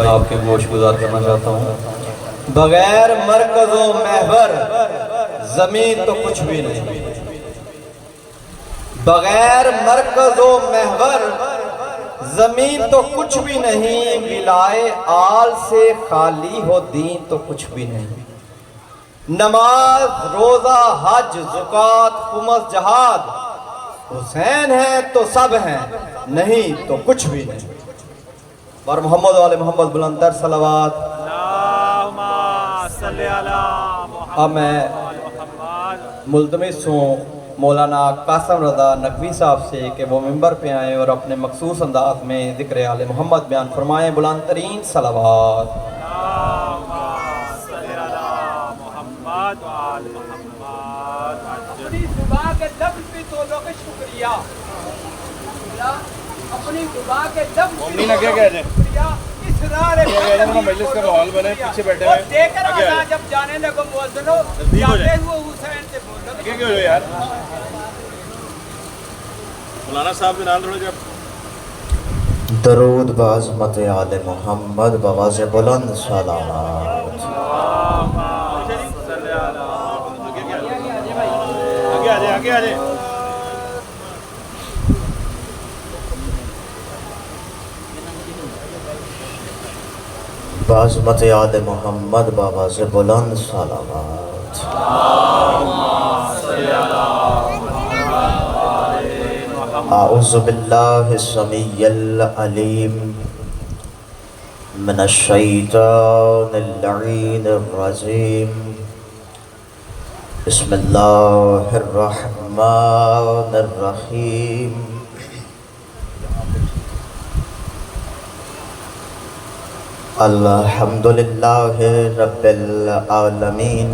آپ کے گوش گزار کرنا چاہتا ہوں۔ بغیر مرکز و محور زمین تو کچھ بھی نہیں، بغیر مرکز و محور زمین تو کچھ بھی نہیں، ولائے آل سے خالی ہو دین تو کچھ بھی نہیں۔ نماز، روزہ، حج، زکوٰۃ، خمس، جہاد، حسین ہیں تو سب ہیں، نہیں تو کچھ بھی نہیں۔ اور محمد والے محمد بلندر صلوات۔ اللہم صلی علی اب میں محمد۔ ملتمس ہوں مولانا قاسم رضا نقوی صاحب سے کہ وہ ممبر پہ آئیں اور اپنے مخصوص انداز میں ذکر آل محمد بیان فرمائیں۔ بلند ترین صلوات۔ اللہم صلی علی محمد و آل محمد۔ اپنی زبان کے لفظ بھی تو لوگ شکریہ، اپنی زبان کے لفظ بھی تو شکریہ۔ مجلس کا ماحول بنے، پیچھے بیٹھے اور دیکھ رہا جب جانے لگو مؤذنوں جاتے ہوئے حسین سے بولو کیوں یار مولانا صاحب کے نام تھوڑا جب درود بعظمت آل محمد بواز بلند صلوات۔ آگے آ جائے بعظمت آل محمد بواز بلند صلوات۔ اعوذ باللہ السمیع العلیم من الشیطان اللعین الرجیم، بسم اللہ الرحمن الرحیم۔ الحمدللہ رب العالمین،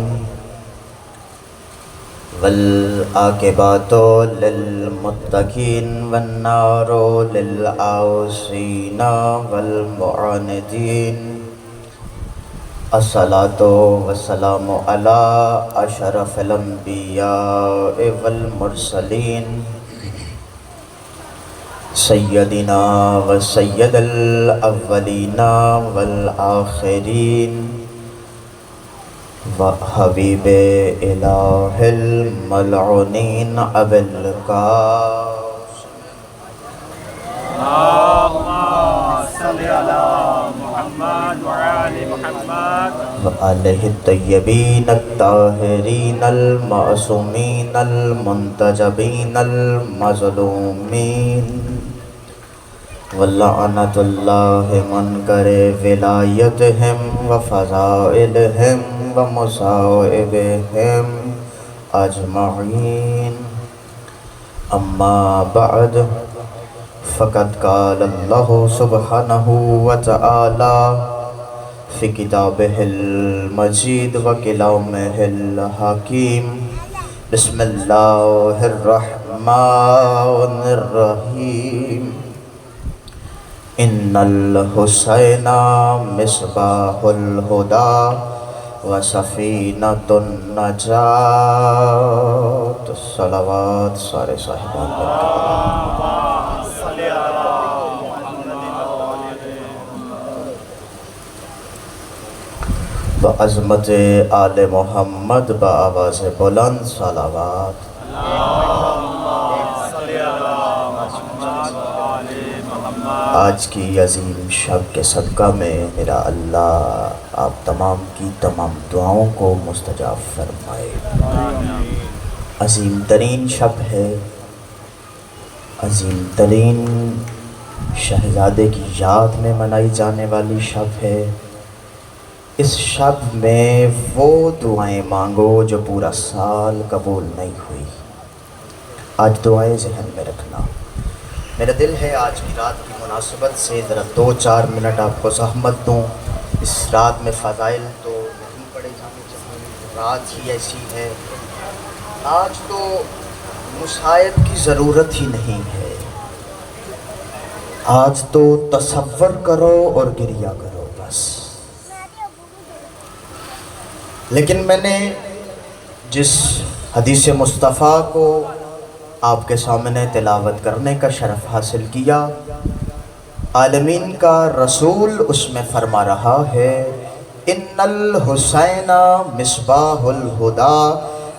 والعاقبۃ للمتقین، والنار للعاصین والمعاندین۔ الصلاۃ والسلام علی اشرف الانبیاء والمرسلین، سیدنا و سید الاولین والآخرین، و حبیب الہ الملعونین ابی القاسم اللہم صلی علی محمد و آل محمد و آلہ الطیبین الطاہرین المعصومین المنتجبین المظلومین، ولعنت اللہ منکر ولایتہم و فضائلہم و مصائبہم اجمعین۔ اما بعد، فقد قال اللہ سبحانہ وتعالی فی کتابہ المجید و کلامہ الحکیم، بسم اللہ الرحمن الرحیم۔ ان الحسین مصباح الہدی و سفینۃ النجات۔ صلوات سارے صاحبان بعظمت آل محمد بآواز بلند صلوات۔ آج کی عظیم شب کے صدقہ میں میرا اللہ آپ تمام کی تمام دعاؤں کو مستجاب فرمائے۔ عظیم ترین شب ہے، عظیم ترین شہزادے کی یاد میں منائی جانے والی شب ہے۔ اس شب میں وہ دعائیں مانگو جو پورا سال قبول نہیں ہوئی۔ آج دعائیں ذہن میں رکھنا۔ میرا دل ہے آج کی رات کی مناسبت سے ذرا 2-4 منٹ آپ کو زحمت دوں۔ اس رات میں فضائل تو نہیں پڑے جانے چاہیے، رات ہی ایسی ہے۔ آج تو مصائب کی ضرورت ہی نہیں ہے، آج تو تصور کرو اور گریہ کرو بس۔ لیکن میں نے جس حدیث مصطفیٰ کو آپ کے سامنے تلاوت کرنے کا شرف حاصل کیا، عالمین کا رسول اس میں فرما رہا ہے ان الحسین مصباح الہدا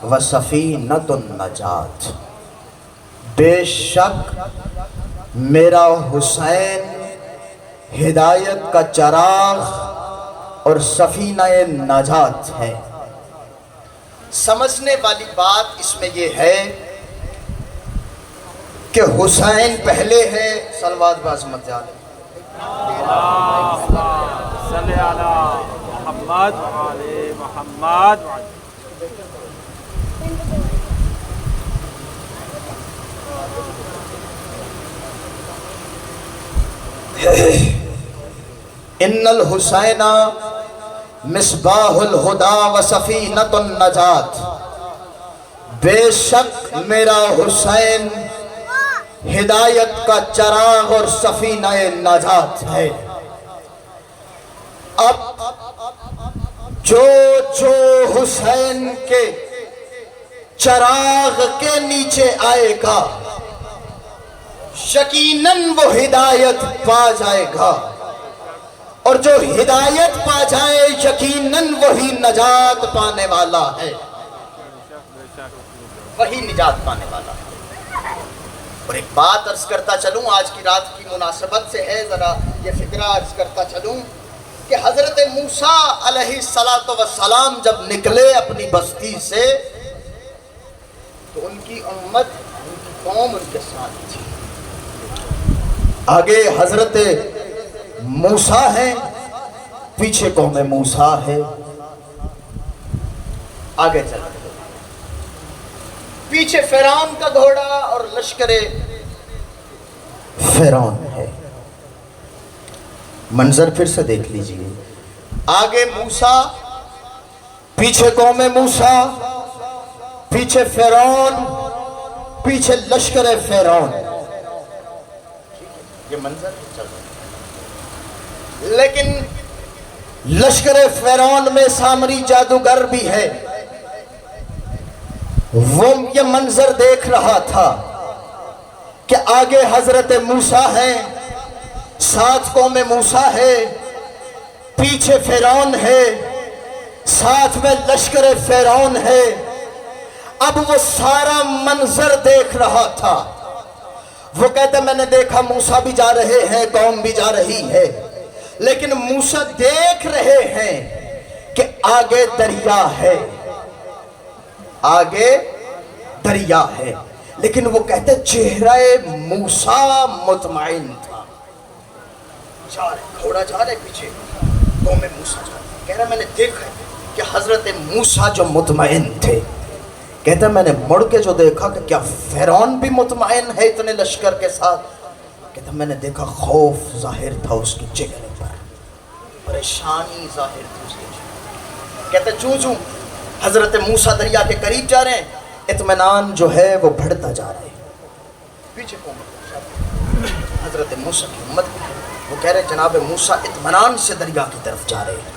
و سفینۃ النجات، بے شک میرا حسین ہدایت کا چراغ اور سفینہ نجات ہے۔ سمجھنے والی بات اس میں یہ ہے کہ حسین پہلے ہے، صلوات بعظمت علیہ، صلی علی محمد وعلی محمد وعلی ان الحسین مصباح الہدا و سفینۃ النجات، بے شک میرا حسین ہدایت کا چراغ اور سفینہ نجات ہے۔ اب جو حسین کے چراغ کے نیچے آئے گا یقیناً وہ ہدایت پا جائے گا، اور جو ہدایت پا جائے یقیناً وہی نجات پانے والا ہے، وہی نجات پانے والا ہے۔ اور ایک بات عرض کرتا چلوں، آج کی رات کی مناسبت سے ہے، ذرا یہ فکرہ عرض کرتا چلوں کہ حضرت موسیٰ علیہ السلام جب نکلے اپنی بستی سے تو ان کی امت، ان کی قوم ان کے ساتھ تھی۔ آگے حضرت موسیٰ ہیں، پیچھے قوم موسیٰ ہے، آگے چلتے پیچھے فرعون کا گھوڑا اور لشکر فرعون ہے۔ منظر پھر سے دیکھ لیجئے، آگے موسیٰ، پیچھے قوم موسیٰ، پیچھے فرعون، پیچھے لشکر فرعون، یہ منظر چل رہا ہے۔ لیکن لشکر فرعون میں سامری جادوگر بھی ہے، وہ یہ منظر دیکھ رہا تھا کہ آگے حضرت موسیٰ ہیں، ساتھ قوم موسیٰ ہے، پیچھے فرعون ہے، ساتھ میں لشکر فرعون ہے۔ اب وہ سارا منظر دیکھ رہا تھا۔ وہ کہتے میں نے دیکھا موسیٰ بھی جا رہے ہیں، قوم بھی جا رہی ہے، لیکن موسیٰ دیکھ رہے ہیں کہ آگے دریا ہے، آگے دریا ہے، لیکن وہ کہتے چہرہ موسیٰ مطمئن تھا۔ جا رہے گھوڑا جا رہے، پیچھے قوم موسیٰ جا رہے، کہہ رہا میں نے دیکھا کہ حضرت موسیٰ جو مطمئن تھے، کہتا میں نے مڑ کے جو دیکھا کہ کیا فرعون بھی مطمئن ہے اتنے لشکر کے ساتھ، کہتا میں نے دیکھا خوف ظاہر تھا اس کے چہرے پر، پریشانی ظاہر تھی اس کے چہرے۔ کہتا چوں حضرت موسیٰ دریا کے قریب جا رہے ہیں، اطمینان جو ہے وہ بڑھتا جا رہا ہے۔ پیچھے قوم موسیٰ، حضرت موسیٰ کی امت بھی ہے، وہ کہہ رہے جناب موسیٰ اطمینان سے دریا کی طرف جا رہے ہیں۔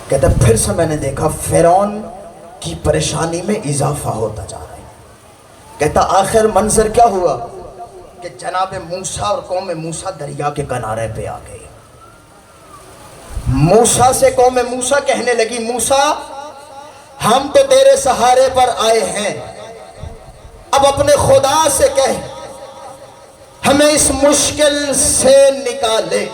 کہتا پھر سے میں نے دیکھا فرعون کی پریشانی میں اضافہ ہوتا جا رہا ہے۔ کہتا آخر منظر کیا ہوا کہ جناب موسیٰ اور قوم موسیٰ دریا کے کنارے پہ آ گئے۔ موسیٰ سے قوم موسیٰ کہنے لگی موسیٰ ہم تو تیرے سہارے پر آئے ہیں، اب اپنے خدا سے کہہ ہمیں اس مشکل سے نکالے۔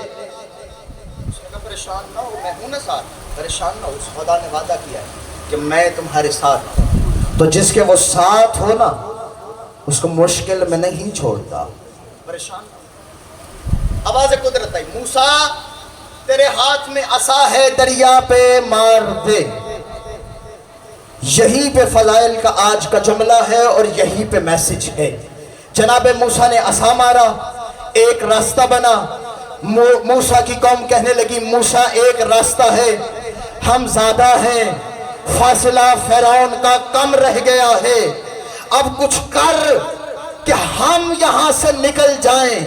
پریشان نہ ہو، میں ہوں نا ساتھ، پریشان نہ ہو، اس خدا نے وعدہ کیا ہے کہ میں تمہارے ساتھ ہوں، تو جس کے وہ ساتھ ہو نا اس کو مشکل میں نہیں چھوڑتا۔ پریشان نہ ہو۔ آواز قدرت آئی، موسیٰ تیرے ہاتھ میں عصا ہے، دریا پہ مار دے۔ یہی پہ فضائل کا آج کا جملہ ہے اور یہی پہ میسج ہے۔ جناب موسیٰ نے عصا مارا، ایک راستہ بنا۔ موسیٰ کی قوم کہنے لگی موسیٰ ایک راستہ ہے، ہم زیادہ ہیں، فاصلہ فرعون کا کم رہ گیا ہے، اب کچھ کر کہ ہم یہاں سے نکل جائیں۔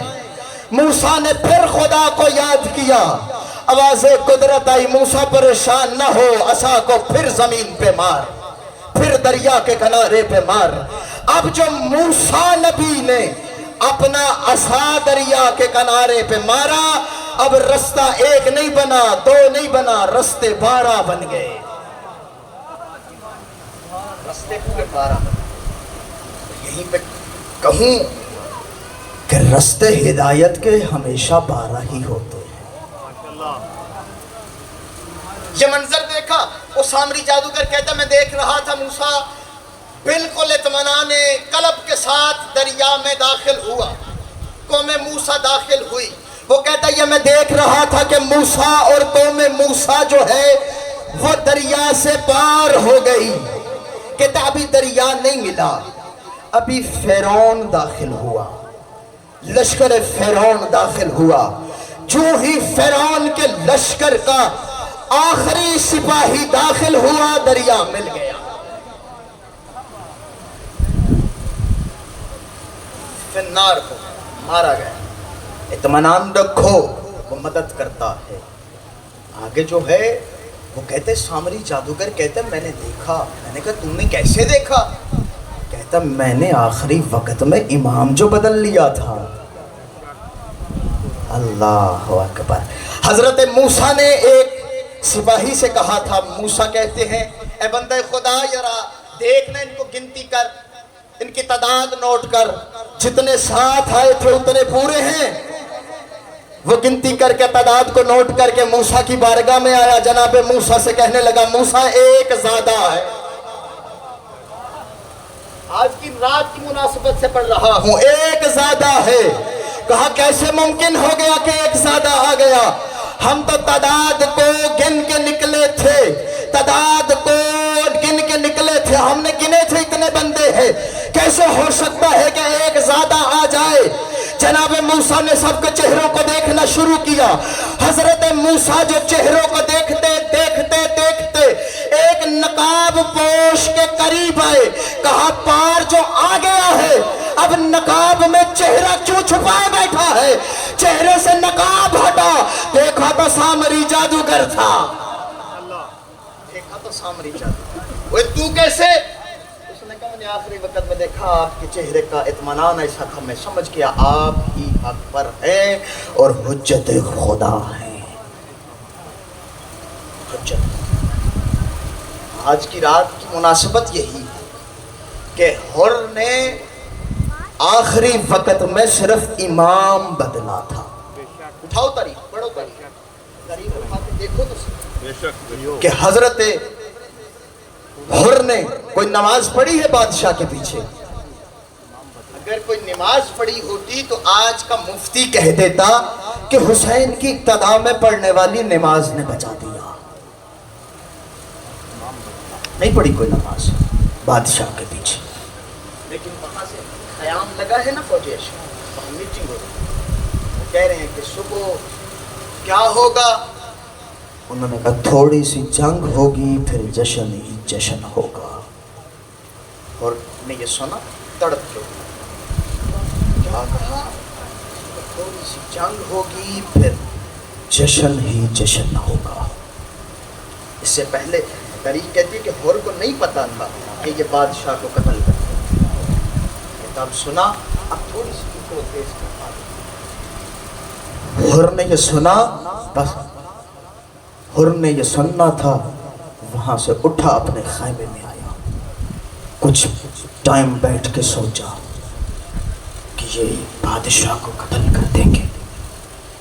موسیٰ نے پھر خدا کو یاد کیا، آواز قدرت آئی موسیٰ پریشان نہ ہو، عصا کو پھر زمین پہ مار، پھر دریا کے کنارے پہ مار۔ اب جو موسیٰ نبی نے اپنا عصا دریا کے کنارے پہ مارا، اب رستہ ایک نہیں بنا، دو نہیں بنا، رستے 12 بن گئے، رستے پورے 12 بن گئے۔ یہیں پہ کہوں کہ رستے ہدایت کے ہمیشہ 12 ہی ہوتے ہیں۔ یہ منظر دیکھا، وہ سامری جادوگر کہتا میں دیکھ رہا تھا موسیٰ بالکل اطمینان قلب کے ساتھ دریا میں داخل ہوا، قوم موسیٰ داخل ہوئی۔ وہ کہتا یہ میں دیکھ رہا تھا کہ موسیٰ اور قوم موسیٰ جو ہے وہ دریا سے پار ہو گئی، کہتا ابھی دریا نہیں ملا، ابھی فرعون داخل ہوا، لشکر فرعون داخل ہوا۔ جو ہی فرعون کے لشکر کا آخری سپاہی داخل ہوا، دریا مل گیا۔ فنار کو مارا گیا۔ اطمینان رکھو، وہ مدد کرتا ہے۔ آگے جو ہے وہ کہتے سامری جادوگر کہتے میں نے دیکھا۔ میں نے کہا تم نے کیسے دیکھا؟ کہتا میں نے آخری وقت میں امام جو بدل لیا تھا۔ اللہ اکبر۔ حضرت موسیٰ نے ایک سپاہی سے کہا تھا، موسیٰ کہتے ہیں اے بندہ خدا یرا دیکھنا ان کو گنتی کر، ان کی تعداد نوٹ کر، جتنے ساتھ آئے تھے اتنے پورے ہیں۔ وہ گنتی کر کے تعداد کو نوٹ کر کے موسیٰ کی بارگاہ میں آیا، جناب موسیٰ سے کہنے لگا موسیٰ ایک زیادہ ہے۔ آج کی رات کی مناسبت سے پڑھ رہا ہوں، ایک زیادہ ہے۔ کہا کیسے ممکن ہو گیا کہ ایک زیادہ آ گیا؟ ہم تو تعداد کو گن کے نکلے تھے، تعداد کو گن کے نکلے تھے، ہم نے گنے تھے اتنے بندے ہیں، کیسے ہو سکتا ہے کہ ایک زیادہ آ جائے؟ جناب موسیٰ نے سب کے چہروں کو دیکھنا شروع کیا۔ حضرت موسیٰ جو چہروں کو دیکھتے دیکھتے دیکھتے ایک نقاب پوش کے قریب آئے، کہا پار جو آ گیا ہے، اب نقاب میں چہرہ کیوں چھپائے بیٹھا ہے؟ چہرے سے نقاب ہٹا، دیکھا تو سامری جادوگر تھا، دیکھا تو سامری جادوگر۔ وہ تو کیسے؟ اس نے کہا میں نے آخری وقت میں دیکھا آپ کے چہرے کا اطمینان ایسا تھا، میں سمجھ گیا آپ ہی حق پر ہیں اور حجت خدا ہیں۔ حجت۔ آج کی رات کی مناسبت یہی کہ حر نے آخری وقت میں صرف امام بدلا تھا۔ اٹھاؤ تاریخ، پڑھو تاریخ، تاریخ اٹھا کے دیکھو تو کہ حضرت حر نے کوئی نماز پڑھی ہے بادشاہ کے پیچھے؟ اگر کوئی نماز پڑھی ہوتی تو آج کا مفتی کہہ دیتا کہ حسین کی اقتداء میں پڑھنے والی نماز نے بچا دیا۔ نہیں پڑھی کوئی نماز بادشاہ کے پیچھے، لیکن وہاں سے قیام لگا ہے نا فوجیش، وہاں میٹنگ ہو رہی ہے، وہ کہہ رہے ہیں کہ صبح کیا ہوگا؟ انہوں نے کہا تھوڑی سی جنگ ہوگی پھر جشن ہی جشن ہوگا۔ اور نے یہ سنا تڑپ کے کیا کہا؟ تھوڑی سی جنگ ہوگی پھر جشن ہی جشن ہوگا۔ اس سے پہلے تاریخ کہتی ہے کہ حر کو نہیں پتا تھا کہ یہ بادشاہ کو قتل کرتے ہیں، تب سنا اب تھوڑی سی کو تیز کرتا ہے۔ حر نے یہ سنا، بس حر نے یہ سننا تھا، وہاں سے اٹھا اپنے خیمے میں آیا، کچھ ٹائم بیٹھ کے سوچا کہ یہ بادشاہ کو قتل کر دیں گے،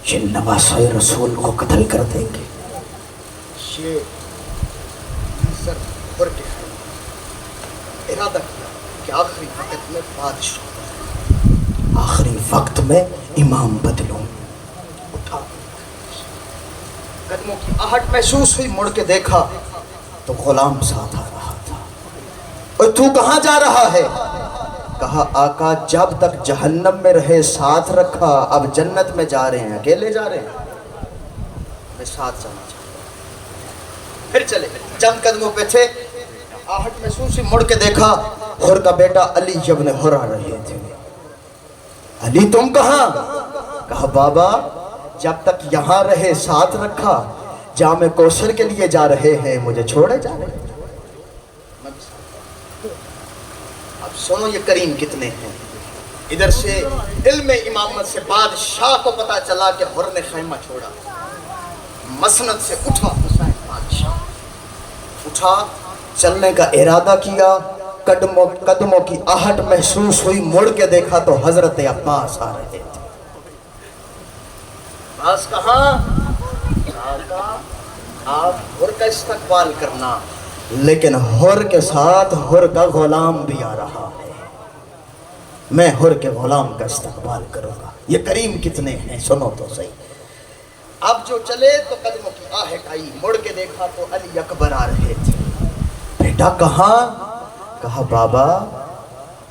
یہ نواسۂ رسول کو قتل کر دیں گے۔ یہ منظر حر کے خیمے، ارادہ کیا کہ آخری وقت میں بادشاہ، آخری وقت میں امام بدلوں۔ اٹھا، قدموں کی آہٹ محسوس ہوئی، مڑ کے دیکھا تو غلام ساتھ آ رہا تھا۔ اور تو کہاں جا رہا ہے؟ کہا آقا جب تک جہنم میں رہے ساتھ رکھا، اب جنت میں جا رہے ہیں، اکیلے جا رہے ہیں، میں ساتھ جانا چاہتا ہوں۔ پھر چلے، چند قدموں پہ تھے، آہٹ محسوس ہوئی، مڑ کے دیکھا حر کا بیٹا علی ابن حر آ رہے تھے۔ علی تم کہاں؟ کہا بابا جب تک یہاں رہے ساتھ رکھا، جامع کوثر کے لیے جا رہے ہیں، مجھے چھوڑے جا رہے ہیں۔ اب سنو یہ کریم کتنے ہیں۔ ادھر سے علم امامت سے بادشاہ کو پتا چلا کہ حر نے خیمہ چھوڑا. مسند سے اٹھا حسین بادشاہ، اٹھا چلنے کا ارادہ کیا. قدموں کی آہٹ محسوس ہوئی، مڑ کے دیکھا تو حضرت عباس آ رہے تھے. عباس کہاں؟ آقا آپ حر کا استقبال کرنا، لیکن حر کے ساتھ حر کا غلام بھی آ رہا ہے. میں حر کے غلام کا استقبال کروں گا. یہ کریم کتنے ہیں سنو تو صحیح. اب جو چلے تو قدموں کی آہٹ آئی، مڑ کے دیکھا تو علی اکبر آ رہے تھے. بیٹا کہاں؟ کہا بابا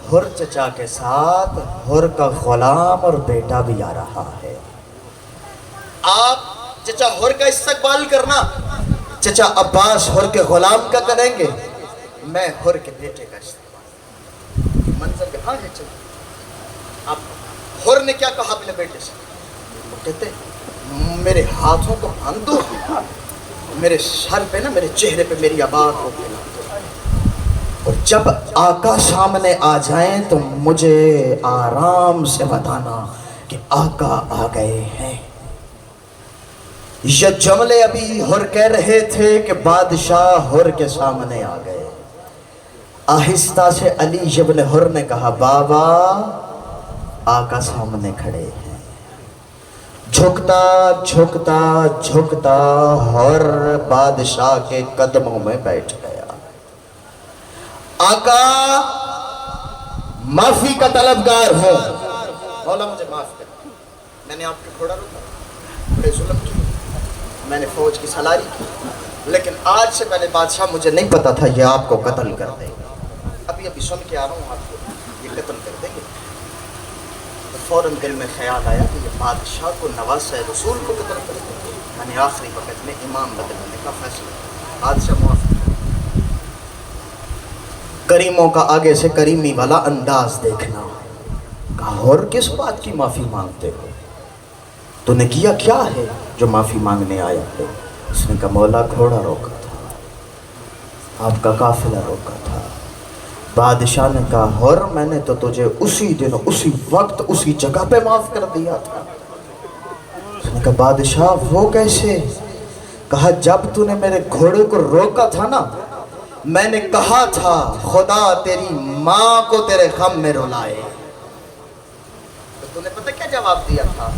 حر چچا کے ساتھ حر کا غلام اور بیٹا بھی آ رہا ہے. آپ چچا حر کا استقبال کرنا، چچا عباس حر کے غلام کا کریں گے، میں حر کے بیٹے کا استقبال. منظر کہاں ہے چلو. اب حر نے کیا کہا اپنے بیٹے سے؟ وہ کہتے میرے ہاتھوں کو باندھ دو، میرے سر پہ نا، میرے چہرے پہ میری آباد کو پھیلا دو، اور جب آقا سامنے آ جائیں تو مجھے آرام سے بتانا کہ آقا آ گئے ہیں. یہ جملے ابھی حر کہہ رہے تھے کہ بادشاہ حر کے سامنے آ گئے. آہستہ سے علی ابن حر نے کہا بابا آقا سامنے کھڑے ہیں. جھکتا جھکتا جھکتا حر بادشاہ کے قدموں میں بیٹھ گیا. آقا معافی کا طلبگار ہوں، مولا مجھے معاف کر، میں نے آپ کو تھوڑا روکا، بڑے ظلم کیا، میں نے فوج کی سالاری کی، لیکن آج سے پہلے بادشاہ مجھے نہیں پتا تھا یہ آپ کو قتل کر دے گا. ابھی ابھی سن کے آ رہا ہوں آپ کو یہ قتل کر دیں گے. تو فوراً دل میں خیال آیا کہ یہ بادشاہ کو نواسہ رسول کو قتل کر دیں گے. میں نے آخری وقت میں امام بدلنے کا فیصلہ کیا. بادشاہ معاف کر. کریموں کا آگے سے کریمی والا انداز دیکھنا. کہا اور کس بات کی معافی مانگتے ہو؟ تو نے کیا کیا ہے جو معافی مانگنے آیا ہے؟ اس نے کہا مولا گھوڑا روکا تھا، آپ کا قافلہ روکا تھا. بادشاہ نے کہا اور میں نے تو تجھے اسی دن اسی وقت اسی جگہ پہ معاف کر دیا تھا. اس نے کہا بادشاہ وہ کیسے؟ کہا جب تو نے میرے گھوڑے کو روکا تھا نا، میں نے کہا تھا خدا تیری ماں کو تیرے غم میں رلائے. تو نے پتہ کیا جواب دیا تھا؟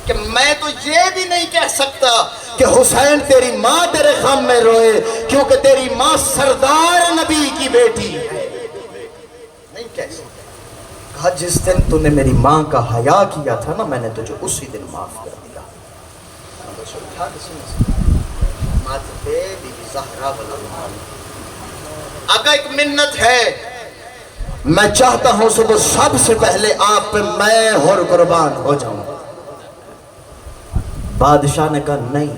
کہ میں تو یہ بھی نہیں کہہ سکتا کہ حسین تیری ماں تیرے غم میں روئے، کیونکہ تیری ماں سردار نبی کی بیٹی ہے. نہیں کہہ سکتا. کہا جس دن تو نے میری ماں کا حیا کیا تھا نا، میں نے تجھے اسی دن معاف کر دیا. آقا ایک منت ہے، میں چاہتا ہوں صبح سب سے پہلے آپ پہ میں حر قربان ہو جاؤں. بادشاہ نے کہا نہیں،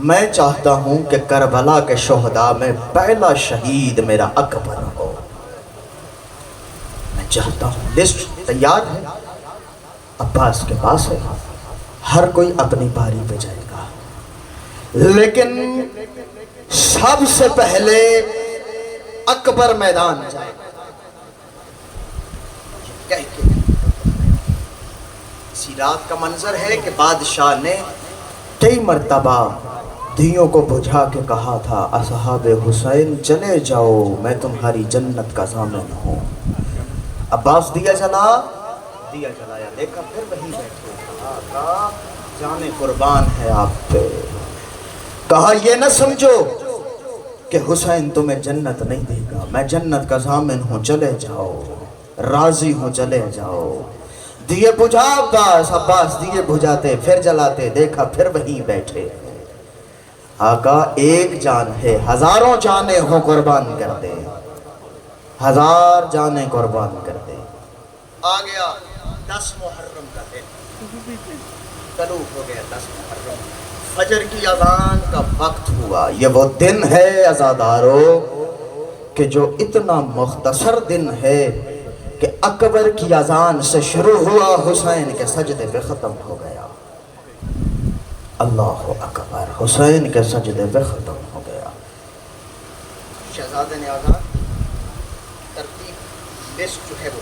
میں چاہتا ہوں کہ کربلا کے شہداء میں پہلا شہید میرا اکبر ہو. میں چاہتا ہوں. لسٹ تیار ہے، عباس کے پاس ہے، ہر کوئی اپنی باری پہ جائے گا، لیکن سب سے پہلے اکبر میدان جائے گا. کہہ کے اسی رات کا منظر ہے کہ بادشاہ نے کئی مرتبہ دیوں کو بجھا کے کہا تھا اصحاب حسین چلے جاؤ، میں تمہاری جنت کا ضامن ہوں. عباس دیا جلایا، دیکھا پھر وہی بیٹھے. کہا جان قربان ہے آپ پہ. کہا یہ نہ سمجھو کہ حسین تمہیں جنت نہیں دے گا، میں جنت کا ضامن ہوں، چلے جاؤ، راضی ہوں، چلے جاؤ. دیے بجھا عباس دیے بجھاتے پھر جلاتے، دیکھا پھر وہیں بیٹھے. آقا ایک جان ہے، ہزاروں جانیں ہوں قربان کر دے، 1000 جانیں قربان کر دے. آ گیا 10 محرم کا دن، طلوع ہو گیا 10 محرم، فجر کی اذان کا وقت ہوا. یہ وہ دن ہے عزادارو کہ جو اتنا مختصر دن ہے کہ اکبر کی اذان سے شروع ہوا، حسین کے سجدے پہ ختم ہو گیا. اللہ اکبر، حسین کے سجدے پہ ختم ہو گیا. شہزادے نے آزاد ترتیب لسٹ جو ہے وہ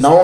9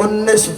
19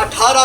18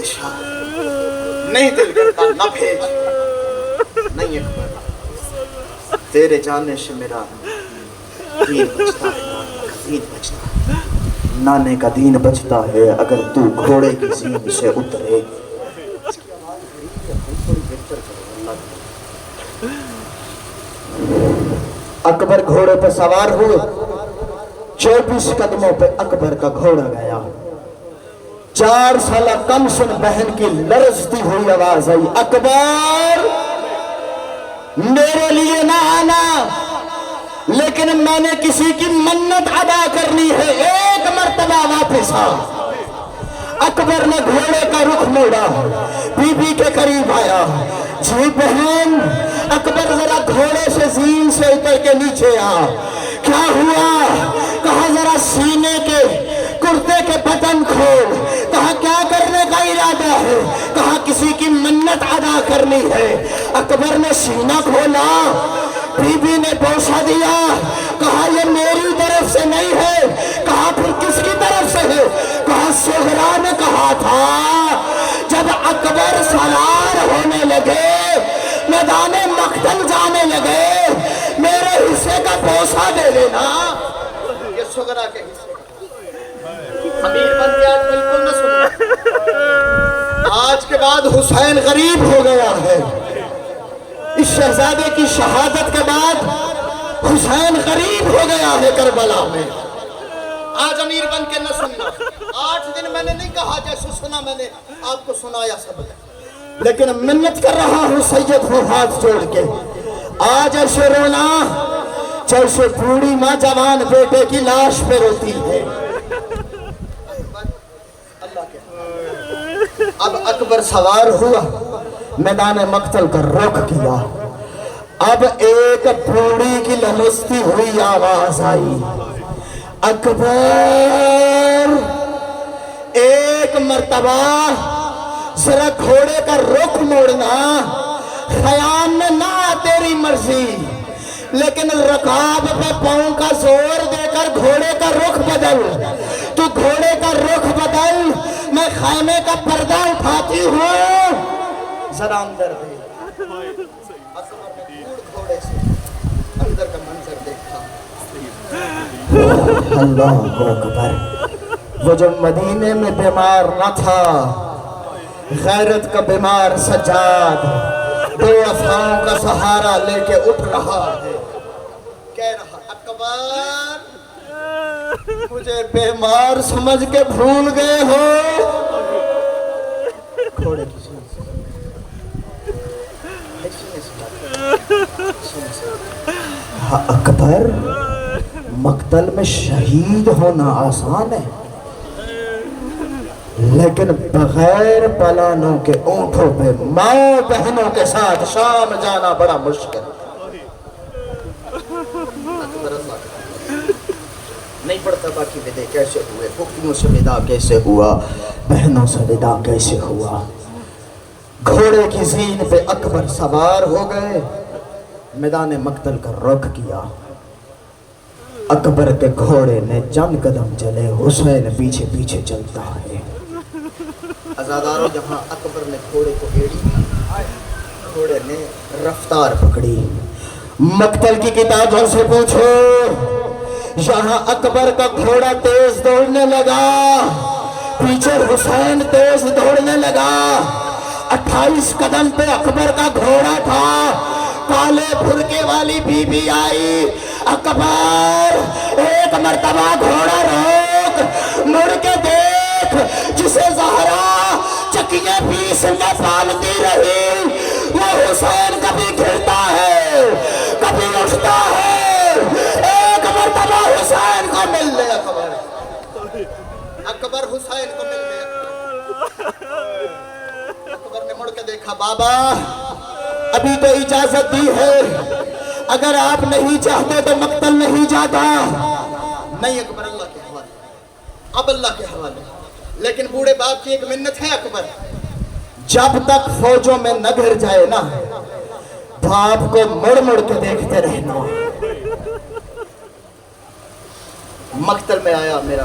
پادشاہ نہیں دل کرتا نہ بھیج نہیں اکبر تیرے جانے سے میرا دین بچتا ہے دین بچتا ہے نانے کا دین بچتا ہے اگر تو گھوڑے کی زین سے اترے اکبر گھوڑے پہ سوار ہوئے 24 قدموں پہ اکبر کا گھوڑا گیا 4 سالہ کم سن بہن کی لرزتی ہوئی آواز آئی اکبر میرے لیے نہ آنا لیکن میں نے کسی کی منت ادا کرنی ہے ایک مرتبہ واپس آ اکبر نے گھوڑے کا رخ موڑا بی بی کے قریب آیا جی بہن اکبر ذرا گھوڑے سے زین سے اتر کے نیچے آ کیا ہوا کہا ذرا سینے کے کرتے کے بٹن کھول کہا کیا کرنے کا ارادہ ہے کہا کسی کی منت ادا کرنی ہے اکبر نے سینہ کھولا بی بی نے بوسہ دیا کہا یہ میری طرف سے نہیں ہے کہا پھر کس کی طرف سے ہے کہا سغرا نے کہا تھا جب اکبر سوار ہونے لگے میدان مقتل جانے لگے میرے حصے کا بوسہ دے لینا یہ سغرا کے حصے امیر بن کے آج بالکل نہ سننا آج کے بعد حسین غریب ہو گیا ہے اس شہزادے کی شہادت کے بعد حسین غریب ہو گیا ہے کربلا میں آج امیر بن کے نہ سننا 8 دن میں نے نہیں کہا جیسے سنا میں نے آپ کو سنایا سب لیکن منت کر رہا ہوں سید ہوں ہاتھ جوڑ کے آج ایسے رونا جیسے بوڑھی ماں جوان بیٹے کی لاش پہ روتی ہے اب اکبر سوار ہوا میدان مقتل کا رخ کیا اب ایک بوڑھی کی لمستی ہوئی آواز آئی اکبر ایک مرتبہ ذرا گھوڑے کا رخ موڑنا خیام میں نہ تیری مرضی لیکن رکاب پہ پاؤں کا زور دے کر گھوڑے کا رخ بدل تو گھوڑے کا رخ بدل میں خیمے کا پردہ اٹھاتی ہوں ذرا اندر دے گھوڑے سے اندر کا منظر دیکھا اللہ اکبر وہ جو مدینے میں بیمار نہ تھا غیرت کا بیمار سجاد 2 افعاؤں کا سہارا لے کے اٹھ رہا ہے کہہ رہا اکبر مجھے بیمار سمجھ کے بھول گئے ہو گھوڑے کی اکبر مقتل میں شہید ہونا آسان ہے لیکن بغیر پلانوں کے اونٹوں پہ ماں بہنوں کے ساتھ شام جانا بڑا مشکل نہیں پڑتا باقی ودے کیسے ہوئے پھوپھیوں سے ودا کیسے ہوا بہنوں سے ودا کیسے ہوا گھوڑے کی زین پہ اکبر سوار ہو گئے میدان مقتل کا رخ کیا اکبر کے گھوڑے نے چند قدم چلے حسین پیچھے پیچھے چلتا ہے عزاداروں جہاں اکبر نے گھوڑے کو ایڑی گھوڑے نے رفتار پکڑی مقتل کی کتابوں سے پوچھو یہاں اکبر کا گھوڑا تیز دوڑنے لگا پیچھے حسین تیز دوڑنے لگا 28 قدم پہ اکبر کا گھوڑا تھا کالے بھرکے والی بی بی آئی اکبر ایک مرتبہ گھوڑا روک مڑ کے دیکھ جسے زہرا چکیے پیس میں پالتی رہی وہ حسین کبھی گرتا ہے کبھی اٹھتا ہے ایک مرتبہ حسین کو مل لے اکبر حسین کو مل لے اکبر نے مڑ کے دیکھا بابا ابھی تو اجازت دی ہے اگر آپ نہیں چاہتے تو مقتل نہیں جاتا نہیں اکبر اللہ کے حوالے اب اللہ کے حوالے لیکن بوڑھے باپ کی ایک منت ہے اکبر جب تک فوجوں میں نہ گھر جائے نا باپ کو مڑ مڑ کے دیکھتے رہنا مقتل میں آیا میرا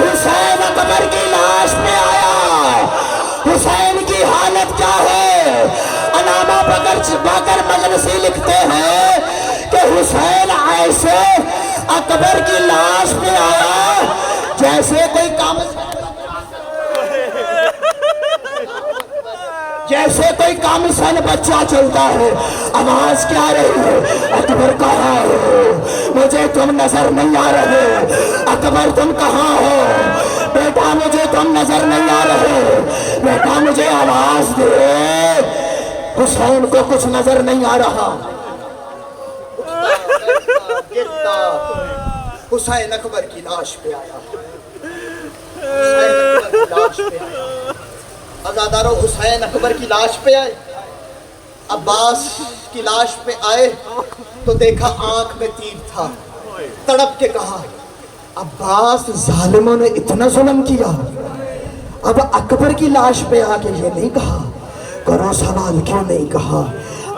حسین اکبر کی لاش پہ آیا. حسین کی حالت کیا ہے؟ علامہ باقر مجلسی لکھتے ہیں کہ حسین ایسے اکبر کی لاش پہ آیا جیسے کوئی کام سن بچہ چلتا ہے. آواز کیا رہی ہے؟ اکبر کہاں ہو؟ مجھے تم نظر نہیں آ رہے. اکبر تم کہاں ہو؟ بیٹا مجھے تم نظر نہیں آ رہے. بیٹا مجھے آواز دے. حسین کو کچھ نظر نہیں آ رہا. حسین اکبر کی لاش پہ آیا. حسین اکبر کی لاش پہ آیا. عزادارو حسین اکبر کی لاش پہ آئے. عباس کی لاش پہ آئے تو دیکھا آنکھ میں تیر تھا. تڑپ کے کہا عباس ظالموں نے اتنا ظلم کیا. اب اکبر کی لاش پہ آ کے یہ نہیں کہا کرو سوال کیوں نہیں کہا.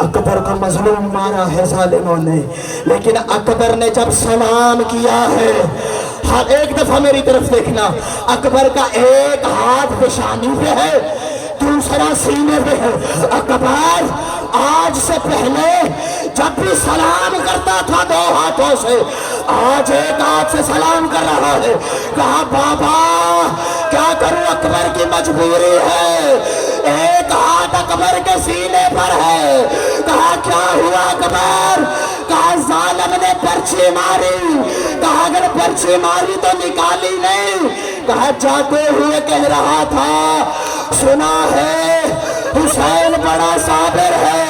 اکبر کو مظلوم مانا ہے ظالموں نے. لیکن اکبر نے جب سلام کیا ہے، ہر ایک دفعہ میری طرف دیکھنا، اکبر کا ایک ہاتھ پیشانی پہ ہے، دوسرا سینے پہ ہے. اکبر آج سے پہلے جب بھی سلام کرتا تھا دو ہاتھوں سے، آج ایک ہاتھ سے سلام کر رہا ہے. کہا بابا کیا کروں، اکبر کی مجبوری ہے. ایک ہاتھ اکبر کے سینے پر ہے. کہا کیا ہوا اکبر؟ کہا ظالم نے پرچی ماری. کہا اگر پرچی ماری تو نکالی نہیں. کہا جاتے ہوئے کہہ رہا تھا سنا ہے حسین بڑا صابر ہے.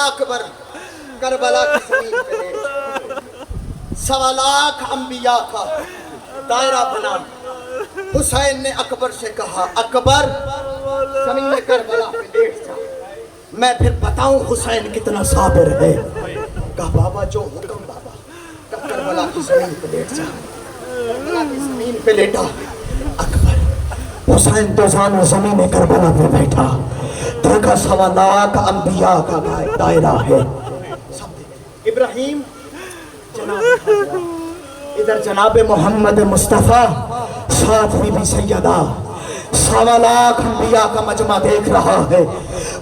اکبر کربلا کی زمین پہ لیٹ 1.25 لاکھ انبیاء کا دائرہ بنا. حسین نے اکبر سے کہا اکبر زمین کربلا پہ لیٹ جا، میں پھر بتاؤں حسین کتنا صابر ہے. کہا بابا جو حکم بابا. کہا کربلا کی زمین پہ لیٹ جا. کربلا کی زمین پہ لیٹا اکبر. حسین تو زانو زمین کربلا پہ بیٹھا. دیکھا 1.25 لاکھ انبیاء کا دائرہ ہے. ابراہیم جناب ادھر جناب محمد مصطفیٰ ساتھ بی بی سیدہ 1.25 لاکھ انبیاء کا مجمع دیکھ رہا ہے.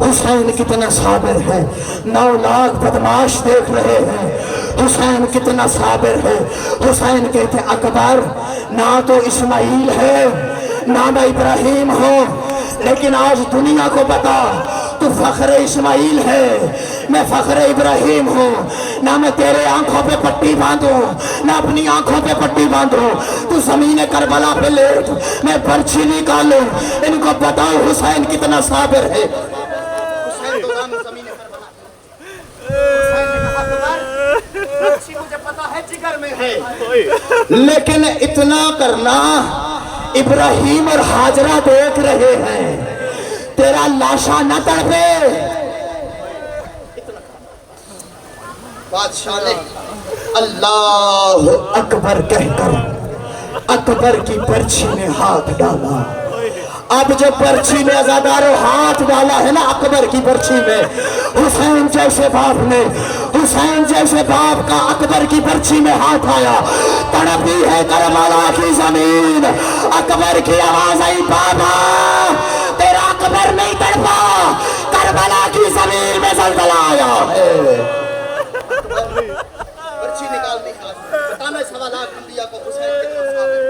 حسین کتنا صابر ہے. 9 لاکھ بدماش دیکھ رہے ہیں حسین کتنا صابر ہے. حسین کہتے اکبر نہ تو اسماعیل ہے نہ میں ابراہیم ہوں، لیکن آج دنیا کو بتا تو فخر اسماعیل ہے، میں فخر ابراہیم ہوں. نہ میں تیرے آنکھوں پہ پٹی باندھوں نہ اپنی آنکھوں پہ پٹی باندھوں. تو زمین کربلا پہ لیٹ، میں پرچی نکالوں. ان کو بتاؤ حسین کتنا صابر ہے. حسین تو زمین کربلا حسین نے کہا اکبر پرچی مجھے پتا ہے جگر میں ہے، لیکن اتنا کرنا ابراہیم اور ہاجرہ دیکھ رہے ہیں تیرا لاشا نہ تڑپے. بادشاہ نے اللہ اکبر کہہ کر اکبر کی پرچی میں ہاتھ ڈالا. اب جو پرچی میں عزادارو ہاتھ ڈالا ہے نا اکبر کی پرچی میں، حسین جیسے باپ کا اکبر کی پرچی میں ہاتھ آیا. تڑپی ہے کربلا کی زمین. اکبر کی آواز آئی بابا تیرا اکبر نہیں تڑپا، کربلا کی زمین میں زلزلہ آیا ہے. پرچی نکال دی بتانا 1.25 لاکھ انبیاء کو حسین کتنا صابر.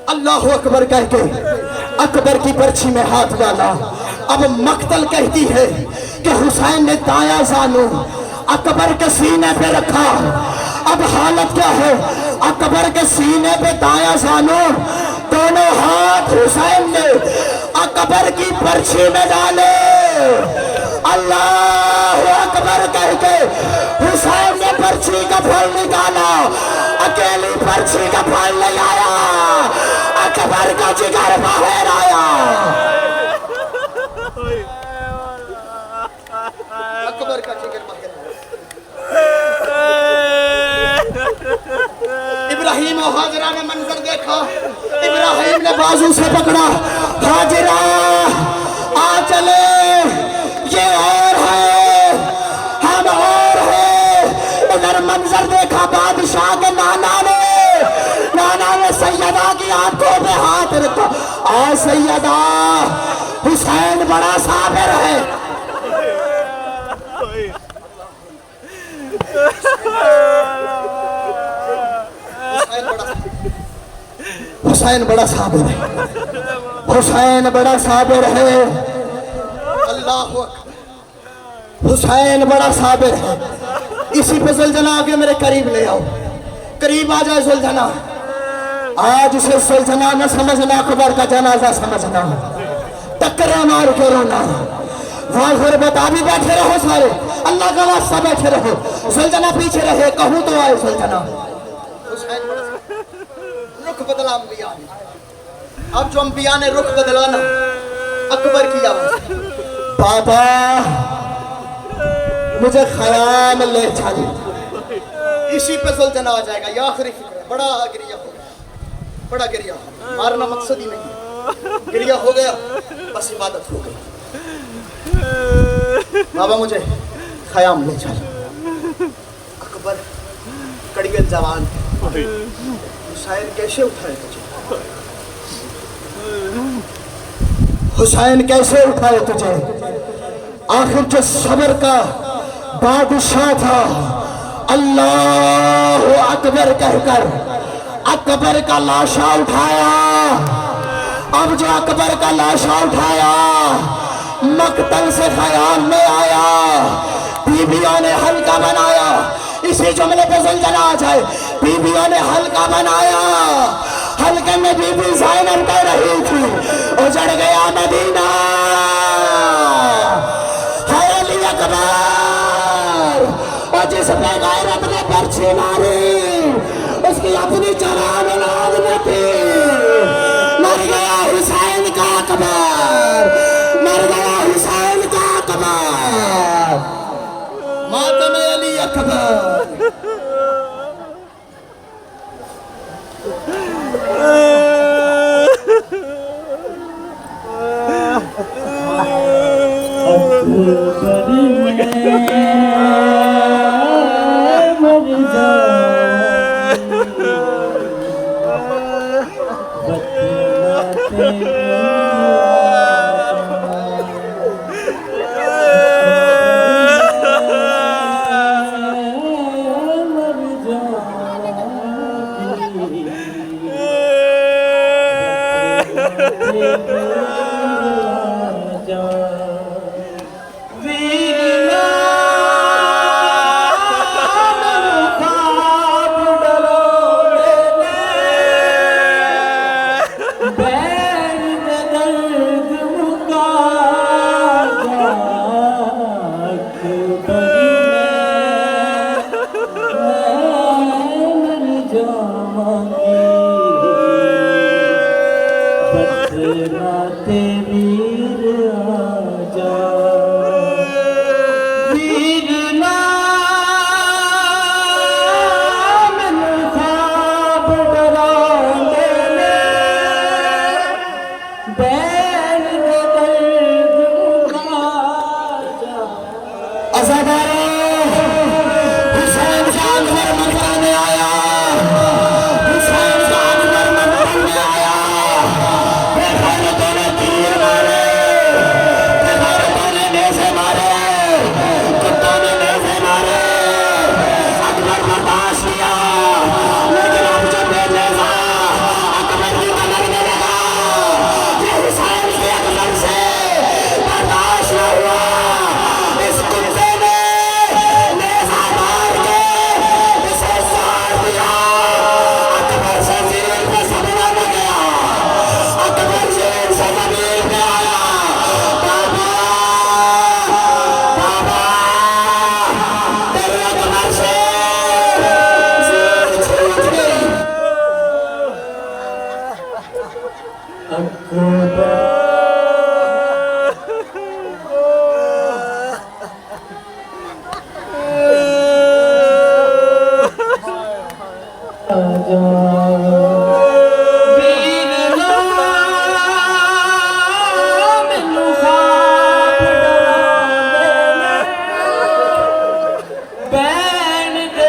اللہ اکبر کہہ کے اکبر کی پرچی میں ہاتھ ڈالا. اب مقتل کہتی ہے کہ حسین نے دایاں زانو اکبر کے سینے پہ رکھا. اب حالت کیا ہے؟ اکبر کے سینے پہ دایاں زانو، دونوں ہاتھ حسین نے اکبر کی پرچی میں ڈالے. اللہ اکبر کہہ کے حسین نے پرچی کا پھل نکالا. اکیلی پرچی کا پھل نہیں آیا، اکبر کا جگر باہر آیا. اکبر کا جگر باہر آیا. ابراہیم و ہاجرہ نے منظر دیکھا. ابراہیم نے بازو سے پکڑا، ہاجرہ آ چلے، یہ اور ہے ہم اور منظر دیکھا بادشاہ کے نانا نے سیدہ کی آنکھوں پہ ہاتھ رکھا، اے سیدہ حسین بڑا صابر ہے، حسین بڑا صابر ہے، حسین بڑا صابر ہے، اللہ اکبر، حسین بڑا صابر ہے۔ اسی پہ زلجھنا آگے میرے قریب لے آؤ، قریب آ جائے زلجھنا، آج اسے زلجھنا نہ سمجھنا، اکبر کا جنازہ سمجھنا، ٹکرے مار کے رونا، وہاں غربت بھی بیٹھے رہو سارے، اللہ کا واسطہ بیٹھے رہو، زلجھنا پیچھے رہے، کہوں تو آئے زلجھنا۔ رخ بدلا انبیاء نے، اب جو انبیاء نے رخ بدلانا، اکبر کی آواز، بابا مجھے خیام لے چل، اسی پہ زلجھنا آ جائے گا، یہ آخری فکر ہے، بڑا گریہ ہو گیا، بڑا گریہ ہو گیا، مارنا مقصد ہی نہیں، گریہ ہو گیا، بس عبادت ہو گئی، بابا مجھے خیام لے چل۔ اکبر کڑیت جوان، حسین کیسے اٹھائے تجھے، حسین کیسے اٹھائے تجھے، آخر جو صبر کا بادشاہ تھا، اللہ اکبر کہہ کر اکبر کا لاشا اٹھایا، اب جو اکبر کا لاشا اٹھایا مقتل سے خیال میں آیا، بیویوں نے حلقہ بنایا، اسی جملے پہ زلجھنا آ جائے، بیویوں نے حلقہ بنایا، حلقے میں بی بی زینب کہہ رہی تھی اجڑ گیا مدینہ، ہے علی اکبر، اور جس پہ غیرت نے پرچھی ماری اس کی اپنی جران اولاد نہ تھی، مر گیا حسین کا اکبر، مر گیا حسین کا اکبر، ماتم علی اکبر۔ بین دے